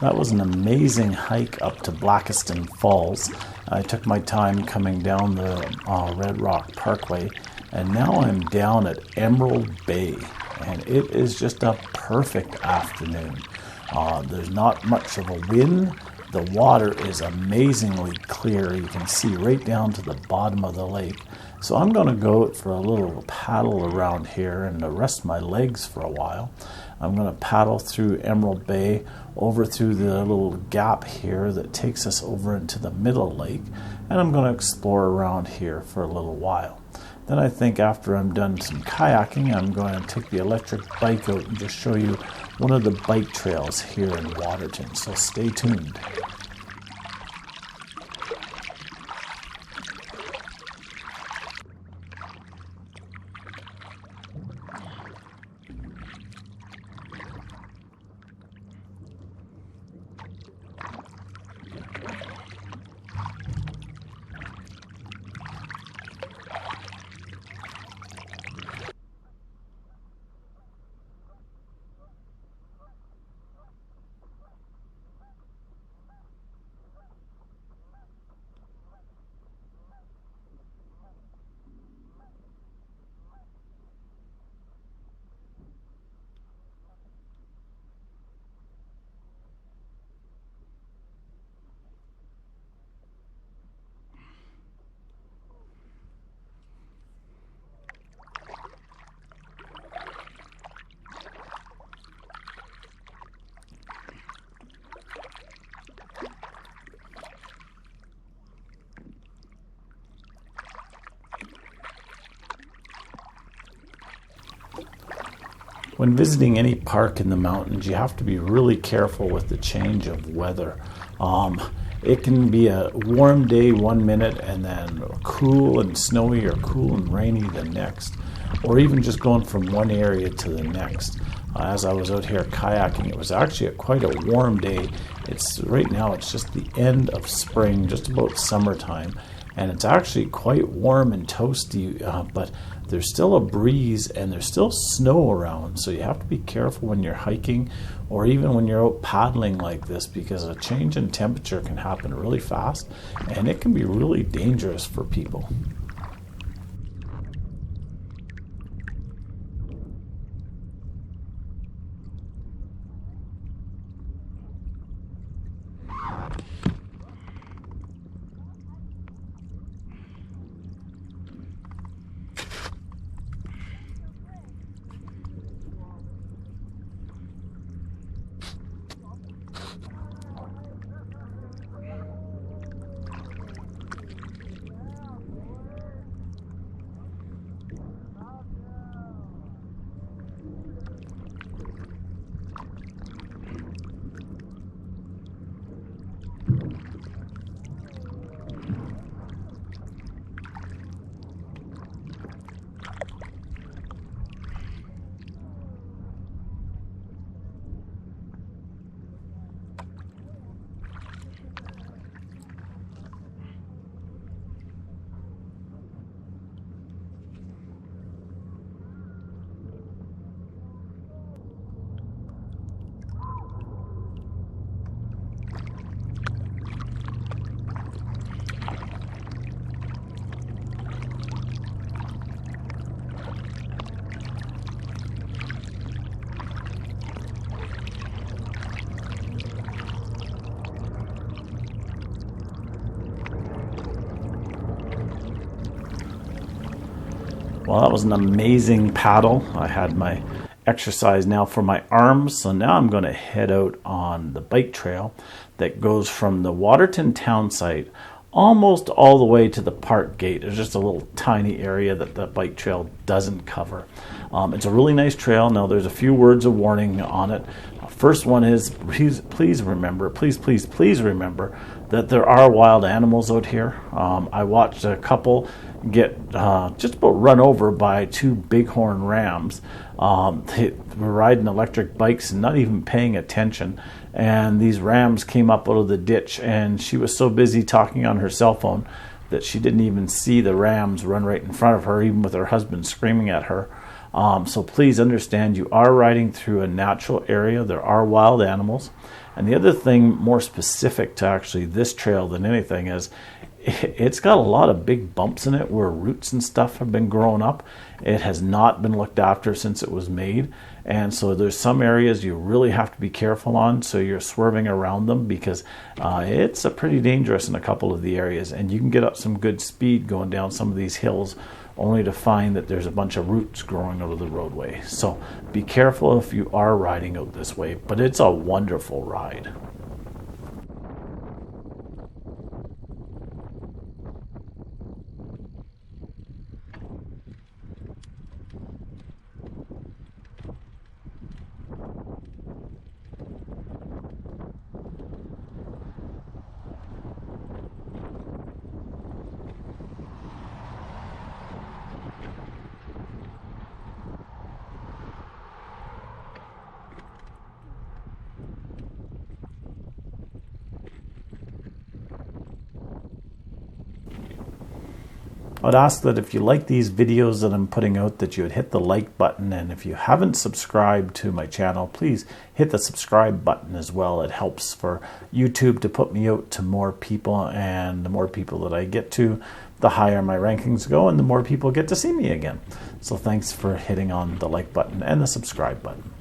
That was an amazing hike up to Blackiston Falls. I took my time coming down the Red Rock Parkway, and now I'm down at Emerald Bay, and it is just a perfect afternoon. There's not much of a wind. The water is amazingly clear. You can see right down to the bottom of the lake. So I'm going to go for a little paddle around here and rest my legs for a while. I'm going to paddle through Emerald Bay, over through the little gap here that takes us over into the middle lake, and I'm going to explore around here for a little while. Then I think after I'm done some kayaking, I'm going to take the electric bike out and just show you one of the bike trails here in Waterton, so stay tuned. When visiting any park in the mountains, you have to be really careful with the change of weather. It can be a warm day one minute and then cool and snowy or cool and rainy the next, or even just going from one area to the next. As I was out here kayaking, it was actually quite a warm day. Right now it's just the end of spring, just about summertime, and it's actually quite warm and toasty, but there's still a breeze and there's still snow around, so you have to be careful when you're hiking or even when you're out paddling like this, because a change in temperature can happen really fast and it can be really dangerous for people. Well, that was an amazing paddle. I had my exercise now for my arms, so now I'm going to head out on the bike trail that goes from the Waterton town site almost all the way to the park gate. There's just a little tiny area that the bike trail doesn't cover. It's a really nice trail. Now there's a few words of warning on it. First one is please remember that there are wild animals out here. I watched a couple get just about run over by two bighorn rams. They were riding electric bikes and not even paying attention, and these rams came up out of the ditch, and she was so busy talking on her cell phone that she didn't even see the rams run right in front of her, even with her husband screaming at her. So please understand, you are riding through a natural area. There are wild animals, And the other thing more specific to actually this trail than anything is it's got a lot of big bumps in it where roots and stuff have been growing up. It has not been looked after since it was made. And so there's some areas you really have to be careful on, so you're swerving around them, because it's pretty dangerous in a couple of the areas. And you can get up some good speed going down some of these hills, only to find that there's a bunch of roots growing out of the roadway. So be careful if you are riding out this way, but it's a wonderful ride. I'd ask that if you like these videos that I'm putting out, that you would hit the like button, and if you haven't subscribed to my channel, please hit the subscribe button as well. It helps for YouTube to put me out to more people, and the more people that I get to, the higher my rankings go, and the more people get to see me again. So thanks for hitting on the like button and the subscribe button.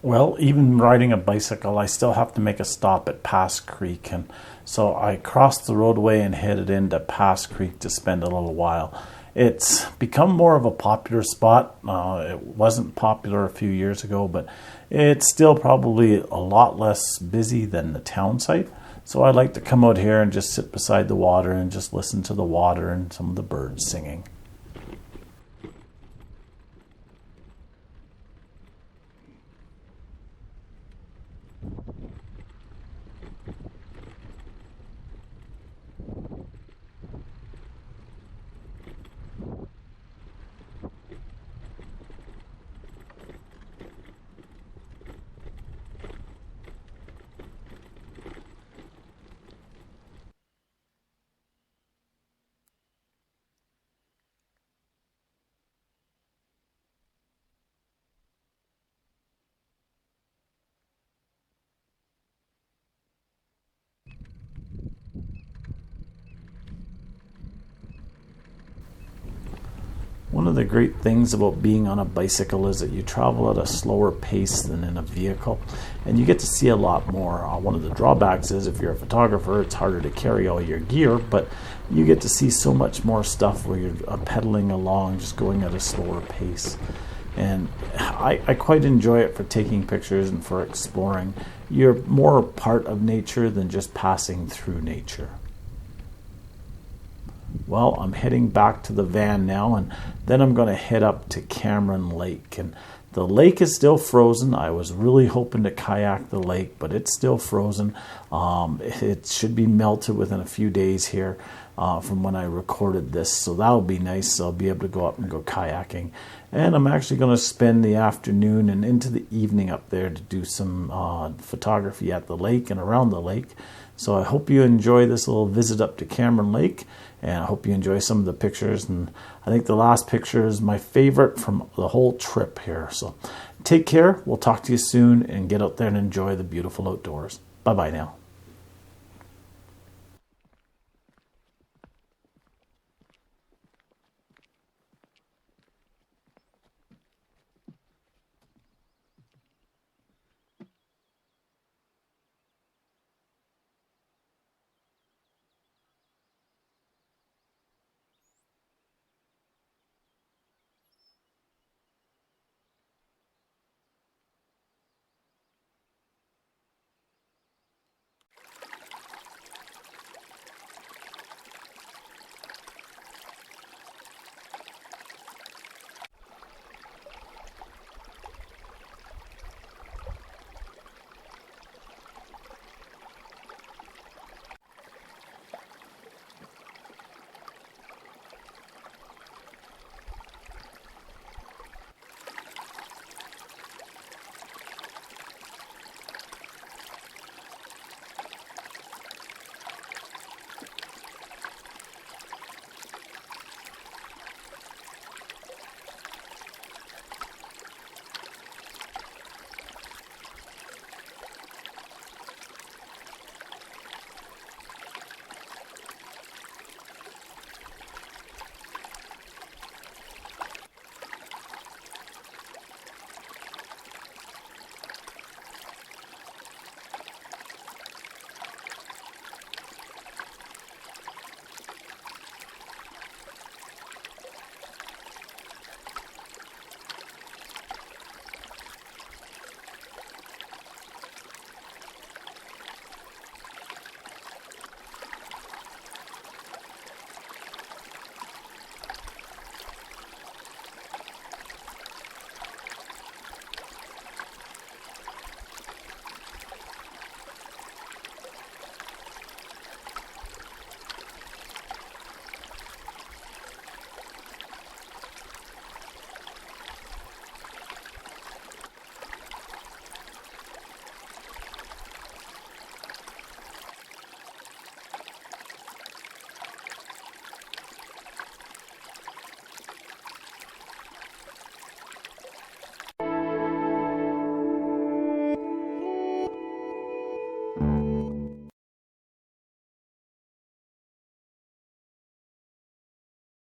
Well, even riding a bicycle, I still have to make a stop at Pass Creek, and so I crossed the roadway and headed into Pass Creek to spend a little while. It's become more of a popular spot. It wasn't popular a few years ago, but it's still probably a lot less busy than the town site. So I like to come out here and just sit beside the water and just listen to the water and some of the birds singing. One of the great things about being on a bicycle is that you travel at a slower pace than in a vehicle, and you get to see a lot more. One of the drawbacks is if you're a photographer, it's harder to carry all your gear, but you get to see so much more stuff where you're pedaling along, just going at a slower pace. And I quite enjoy it for taking pictures and for exploring. You're more a part of nature than just passing through nature. Well, I'm heading back to the van now, and then I'm going to head up to Cameron Lake. And the lake is still frozen. I was really hoping to kayak the lake, but it's still frozen. It should be melted within a few days here from when I recorded this, so that'll be nice. I'll be able to go up and go kayaking. And I'm actually going to spend the afternoon and into the evening up there to do some photography at the lake and around the lake. So I hope you enjoy this little visit up to Cameron Lake, and I hope you enjoy some of the pictures. And I think the last picture is my favorite from the whole trip here. So take care. We'll talk to you soon, and get out there and enjoy the beautiful outdoors. Bye-bye now.